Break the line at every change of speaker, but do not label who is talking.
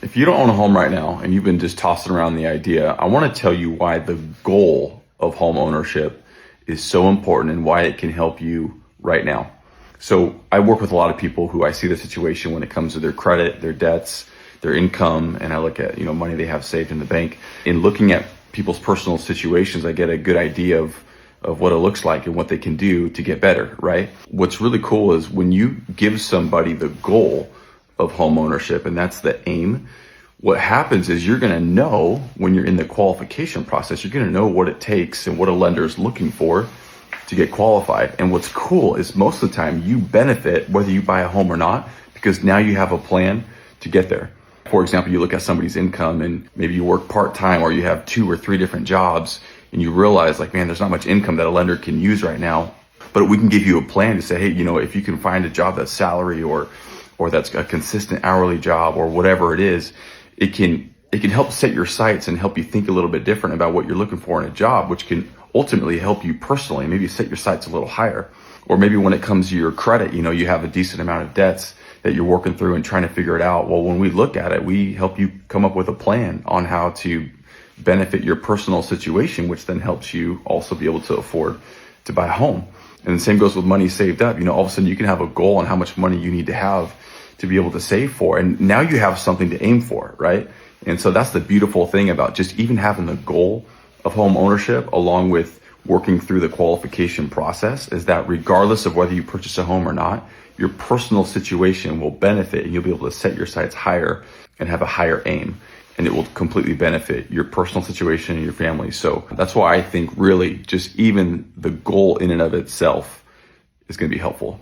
If you don't own a home right now and you've been just tossing around the idea, I want to tell you why the goal of home ownership is so important and why it can help you right now. So I work with a lot of people who I see the situation when it comes to their credit, their debts, their income, and I look at, money they have saved in the bank. In looking at people's personal situations, I get a good idea of what it looks like and what they can do to get better, right? What's really cool is when you give somebody the goal of home ownership, and that's the aim, what happens is you're gonna know when you're in the qualification process, you're gonna know what it takes and what a lender is looking for to get qualified. And what's cool is most of the time you benefit whether you buy a home or not, because now you have a plan to get there. For example, you look at somebody's income and maybe you work part-time or you have 2 or 3 different jobs and you realize like, man, there's not much income that a lender can use right now. But we can give you a plan to say, hey, if you can find a job that's salary or that's a consistent hourly job or whatever it is, it can help set your sights and help you think a little bit different about what you're looking for in a job, which can ultimately help you personally. Maybe set your sights a little higher. Or maybe when it comes to your credit, you have a decent amount of debts that you're working through and trying to figure it out. Well, when we look at it, we help you come up with a plan on how to benefit your personal situation, which then helps you also be able to afford to buy a home. And the same goes with money saved up. All of a sudden you can have a goal on how much money you need to have to be able to save for. And now you have something to aim for, right? And so that's the beautiful thing about just even having the goal of home ownership along with working through the qualification process, is that regardless of whether you purchase a home or not, your personal situation will benefit and you'll be able to set your sights higher and have a higher aim. And it will completely benefit your personal situation and your family. So that's why I think really just even the goal in and of itself is going to be helpful.